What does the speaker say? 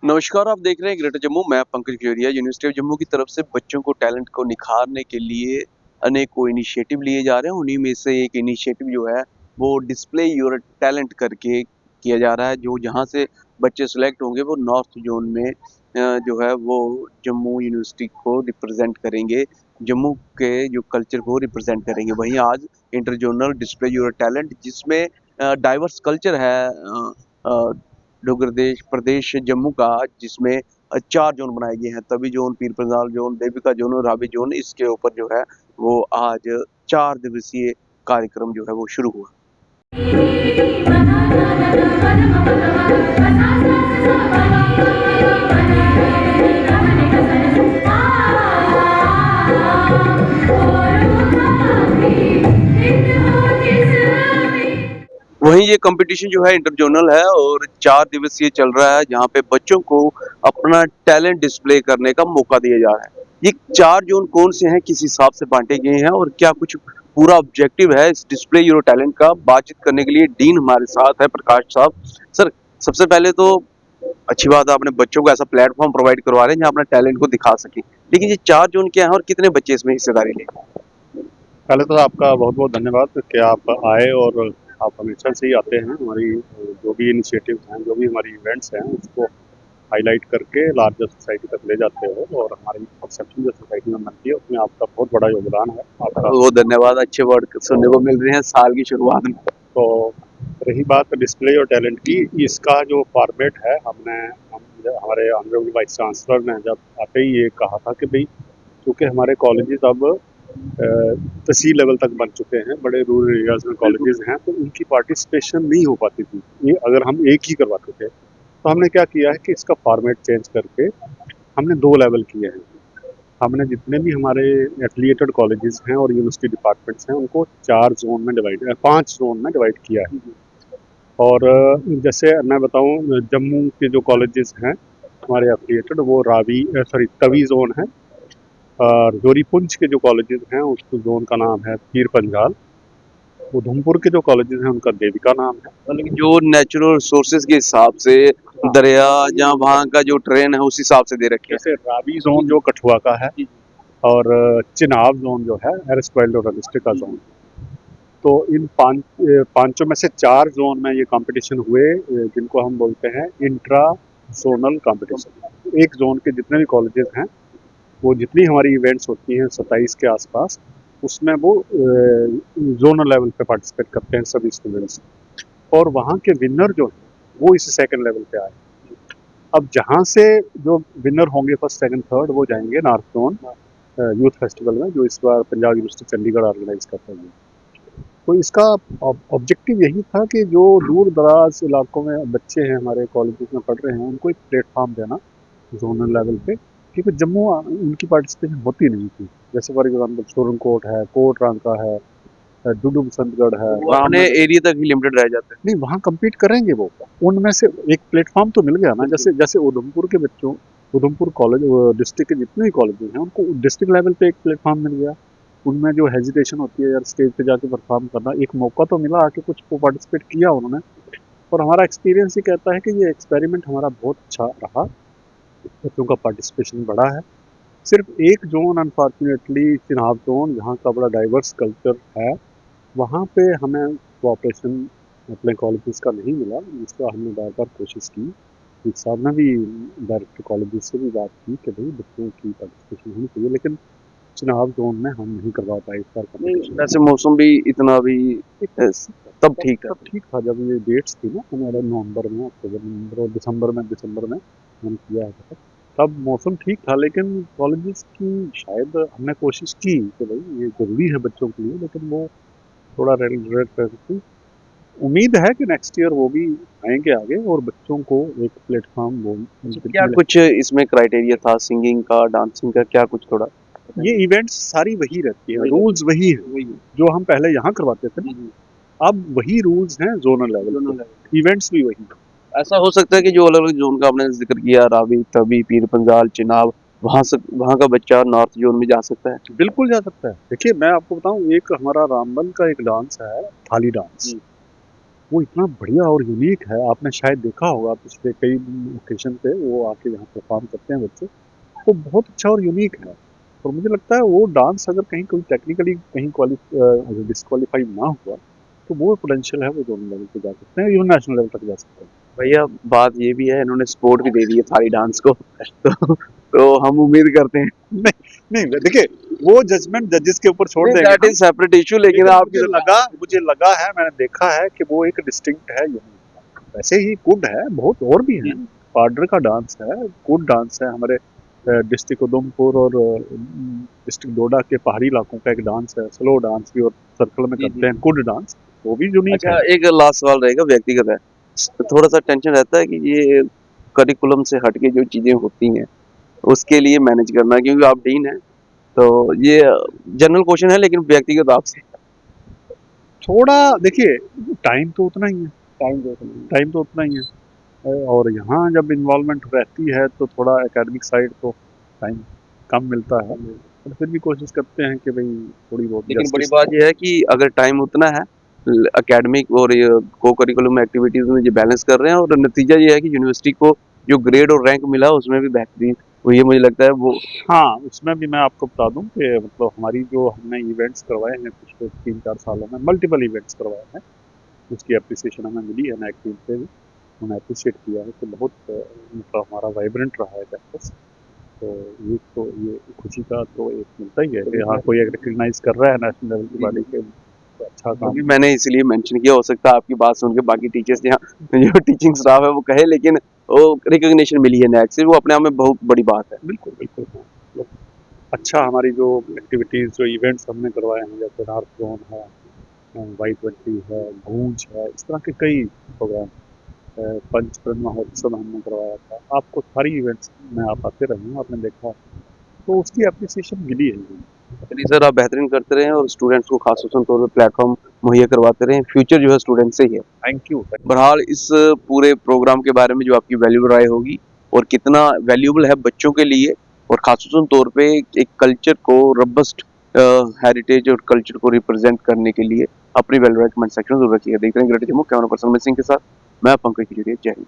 नमस्कार, आप देख रहे हैं ग्रेटर जम्मू। मैं पंकज खजूरिया। यूनिवर्सिटी ऑफ जम्मू की तरफ से बच्चों को टैलेंट को निखारने के लिए अनेकों इनिशिएटिव लिए जा रहे हैं। उन्हीं में से एक इनिशिएटिव जो है वो डिस्प्ले योर टैलेंट करके किया जा रहा है। जो जहाँ से बच्चे सेलेक्ट होंगे वो नॉर्थ जोन में जो है वो जम्मू यूनिवर्सिटी को रिप्रेजेंट करेंगे। जम्मू के जो कल्चर को रिप्रेजेंट करेंगे। वहीं आज inter zonal display your talent जिसमें डाइवर्स कल्चर है डोगर देश प्रदेश जम्मू का, जिसमें 4 ज़ोन बनाए गए हैं। Tawi zone, Pir Panjal zone, Devika zone और रावी ज़ोन। इसके ऊपर जो है वो आज 4 दिवसीय कार्यक्रम जो है वो शुरू हुआ। वहीं ये कंपटीशन जो है इंटर जोनल है और 4 दिवसीय चल रहा है, जहाँ पे बच्चों को अपना टैलेंट डिस्प्ले करने का मौका दिया जा रहा है। ये 4 जोन कौन से हैं, किस हिसाब से बांटे गए हैं और क्या कुछ पूरा ऑब्जेक्टिव है इस डिस्प्ले योर टैलेंट का, बातचीत करने के लिए डीन हमारे साथ है प्रकाश साहब। सर, सबसे पहले तो अच्छी बात है, आपने बच्चों को ऐसा प्लेटफॉर्म प्रोवाइड करवा रहे हैं जहाँ अपना टैलेंट को दिखा सकें। लेकिन ये 4 जोन क्या है और कितने बच्चे इसमें हिस्सेदारी लेंगे? पहले तो आपका बहुत बहुत धन्यवाद कि आप आए और आप हमेशा से ही आते हैं। हमारी जो भी इनिशिएटिव हैं, जो भी हमारी इवेंट्स हैं, उसको हाईलाइट करके लार्जर सोसाइटी तक ले जाते हो और हमारी परसेप्शन जो सोसाइटी में बनती है उसमें आपका बहुत बड़ा योगदान है आपका। बहुत धन्यवाद, अच्छे वर्ड सुनने को मिल रहे हैं साल की शुरुआत में। तो रही बात डिस्प्ले और टैलेंट की, इसका जो फॉर्मेट है हमारे ऑनरेबल वाइस चांसलर ने जब आते ही ये कहा था कि भाई क्योंकि हमारे कॉलेजेस अब तहसील लेवल तक बन चुके हैं, बड़े रूरल एरियाज में कॉलेजेस हैं, तो उनकी पार्टिसिपेशन नहीं हो पाती थी। ये अगर हम एक ही करवाते थे तो हमने क्या किया है कि इसका फॉर्मेट चेंज करके हमने 2 लेवल किए हैं। हमने जितने भी हमारे एफिलिएटेड कॉलेजेस हैं और यूनिवर्सिटी डिपार्टमेंट्स हैं उनको 4 जोन में डिवाइड 5 जोन में डिवाइड किया है। और जैसे मैं बताऊं, जम्मू के जो कॉलेजेस हैं हमारे एफिलिएटेड वो तवी जोन है। और जोरीपुंज के जो कॉलेजेस हैं उसको जोन का नाम है पीर पंजाल। उधमपुर के जो कॉलेजेस हैं उनका देविका नाम है। मतलब कि जो नेचुरल रिसोर्सेज के हिसाब से दरिया जहाँ वहाँ का जो ट्रेन है उस हिसाब से दे रखे हैं। जैसे रावी जोन जो कठुआ का है और चिनाब जोन जो है एरस्टाइल डिस्ट्रिक्ट का जोन। तो इन पांचों में से 4 जोन में ये कंपटीशन हुए, जिनको हम बोलते हैं इंट्रा जोनल कंपटीशन। एक जोन के जितने भी कॉलेजेस हैं वो जितनी हमारी इवेंट्स होती हैं 27 के आसपास, उसमें वो जोनल लेवल पे पार्टिसिपेट करते हैं सभी स्टूडेंट्स। और वहाँ के विनर जो हैं वो इस सेकंड लेवल पे आए। अब जहाँ से जो विनर होंगे फर्स्ट सेकंड थर्ड वो जाएंगे नॉर्थ जोन यूथ फेस्टिवल में, जो इस बार पंजाब यूनिवर्सिटी चंडीगढ़ ऑर्गेनाइज करता है। तो इसका ऑब्जेक्टिव यही था कि जो दूर दराज इलाकों में बच्चे हैं हमारे कॉलेजेस में पढ़ रहे हैं उनको एक प्लेटफॉर्म देना जोनल लेवल पे, क्योंकि जम्मू उनकी पार्टिसिपेशन होती नहीं थी। जैसे फॉर एग्जाम्पल सोरनकोट है, कोट रांका है, डुडू बसंतगढ़ है, वो अपने एरिया तक ही लिमिटेड रह जाते हैं। नहीं वहाँ कम्पीट करेंगे वो। उनमें से एक प्लेटफॉर्म तो मिल गया ना। जैसे जैसे उधमपुर के बच्चों, उधमपुर कॉलेज डिस्ट्रिक्ट के जितने भी कॉलेज हैं उनको डिस्ट्रिक्ट लेवल पे एक प्लेटफॉर्म मिल गया। उनमें जो हेजिटेशन होती है यार स्टेज पे जाके परफॉर्म करना, एक मौका तो मिला, आके कुछ को पार्टिसिपेट किया उन्होंने। और हमारा एक्सपीरियंस ये कहता है कि ये एक्सपेरिमेंट हमारा बहुत अच्छा रहा, बच्चों का पार्टिसिपेशन बढ़ा है। सिर्फ एक जोन अनफॉर्चुनेटली चिनाब जोन, जहाँ का बड़ा डाइवर्स कल्चर है, वहाँ पे हमें कोऑपरेशन अपने कॉलेजेस का नहीं मिला, जिसका हमने बार बार कोशिश की। एक साहब ने भी डायरेक्टर कॉलेजेस से भी बात की कि भाई बच्चों की पार्टिसिपेशन होनी चाहिए, लेकिन चिनाब जोन में हम नहीं करवा पाए इस बार कंपटीशन। वैसे मौसम भी इतना भी तब ठीक था। तब ठीक था जब ये डेट्स थी ना हमारे नवंबर में, अक्टूबर नवंबर और दिसंबर में हम किया है तब मौसम ठीक था। लेकिन कॉलेजेस की शायद हमने कोशिश की कि भाई ये ज़रूरी है बच्चों के लिए, लेकिन वो थोड़ा रेट कर सकती। उम्मीद है कि नेक्स्ट ईयर वो भी आएंगे आगे और बच्चों को एक प्लेटफॉर्म वो क्या कुछ इसमें क्राइटेरिया था, सिंगिंग का, डांसिंग का, क्या कुछ थोड़ा? ये इवेंट्स सारी वही रहती है, रूल्स वही है जो हम पहले यहाँ करवाते थे ना, अब वही रूल्स हैं जोनल लेवल पे, इवेंट्स भी वही। ऐसा हो सकता है कि जो अलग अलग जोन का आपने जिक्र किया, रावी, तवी, पीर पंजाल, चिनाब, वहाँ का बच्चा नॉर्थ जोन में जा सकता है? बिल्कुल जा सकता है। देखिए मैं आपको बताऊं, एक हमारा रामबन का एक डांस है थाली डांस। वो इतना बढ़िया और यूनिक है। आपने शायद देखा होगा पिछले कई ओकेजन पे वो आके यहाँ परफॉर्म करते हैं बच्चे, वो बहुत अच्छा और यूनिक है। और मुझे लगता है वो डांस अगर कहीं कोई टेक्निकली कहीं डिस्क्वालीफाई ना हुआ तो वो पोटेंशियल है, वो दोनों लेवल पे जा सकते हैं, इवन नेशनल लेवल तक जा सकते हैं। भैया बात ये भी है, इन्होंने सपोर्ट भी दे दी है थाली डांस को तो हम उम्मीद करते हैं। नहीं देखिए, वो जजमेंट जजेस के ऊपर छोड़ देंगे दैट इज सेपरेट इशू, लेकिन आपकी मुझे लगा है, मैंने देखा है कि वो एक डिस्टिंक्ट है। वैसे ही कुड है, बहुत और भी है, पार्डर का डांस है, कुड डांस है, हमारे डिस्ट्रिक्ट उधमपुर और डिस्ट्रिक्ट डोडा के पहाड़ी इलाकों का एक डांस है, स्लो डांस भी और सर्कल में करते हैं कुड डांस, वो भी यूनिक अच्छा, है। एक लास्ट सवाल रहेगा, व्यक्तिगत है। थोड़ा सा टेंशन रहता है कि ये करिकुलम से हटके जो चीजें होती हैं उसके लिए मैनेज करना, क्योंकि आप डीन हैं, तो ये जनरल क्वेश्चन है लेकिन व्यक्तिगत आपसे। थोड़ा देखिए, टाइम तो उतना ही है, टाइम तो उतना ही है, और यहाँ जब इन्वॉल्वमेंट रहती है तो थोड़ा एकेडमिक साइड तो टाइम कम मिलता है, पर फिर भी कोशिश करते हैं कि भाई थोड़ी बहुत लेकिन बड़ी जस्टिस। बात यह है कि अगर टाइम उतना है, एकेडमिक और को करिकुलम एक्टिविटीज में ये बैलेंस कर रहे हैं, और नतीजा ये है कि यूनिवर्सिटी को जो ग्रेड और रैंक मिला उसमें भी बेहतरीन हुई है, मुझे लगता है वो। हाँ, उसमें भी मैं आपको बता दूं कि मतलब हमारी जो हमने इवेंट्स करवाए हैं पिछले 3-4 सालों में, मल्टीपल इवेंट्स करवाए हैं, उसकी अप्रिसिएशन हमें मिली है नैक टीम से भी, उन्होंने अप्रिशिएट किया है कि बहुत मतलब हमारा वाइब्रेंट रहा है कैंपस। तो ये खुशी का तो एक मिलता ही है कि हाँ कोई रिकग्नाइज कर रहा है नेशनल लेवल की बॉडी के, तो अच्छा काम। अभी मैंने इसलिए मेंशन किया, हो सकता है आपकी बात सुन के बाकी टीचर्स यहाँ जो टीचिंग स्टाफ है वो कहे, लेकिन वो रिकॉग्निशन मिली है नैक से, वो अपने आप में बहुत बड़ी बात है। बिल्कुल बिल्कुल, मतलब अच्छा, हमारी जो एक्टिविटीज़ जो इवेंट्स हमने करवाए हैं, जैसे नॉर्थ जोन है, Y20 है, गूंज है, इस तरह के कई प्रोग्राम, पंचप्रण महोत्सव हमने करवाया था, आपको सारी इवेंट्स में आप आते रहे हैं, आपने देखा, तो उसकी एप्रिसिएशन मिली है। चलिए सर, आप बेहतरीन करते रहें और स्टूडेंट्स को खास तौर पर प्लेटफॉर्म मुहैया करवाते रहें, फ्यूचर जो है स्टूडेंट से ही है। Thank you. बहरहाल इस पूरे प्रोग्राम के बारे में जो आपकी वैल्यूबल राय होगी और कितना वैल्यूबल है बच्चों के लिए, और खासतौर तौर पे एक कल्चर को रबस्ट हेरिटेज और कल्चर को रिप्रेजेंट करने के लिए अपनी वैल्यू कमेंट सेक्शन जरूर रखिएगा। देख रहे हैं greater Jammu, camera person Amit Singh के साथ मैं पंकज खिजूरिया। जय हिंद।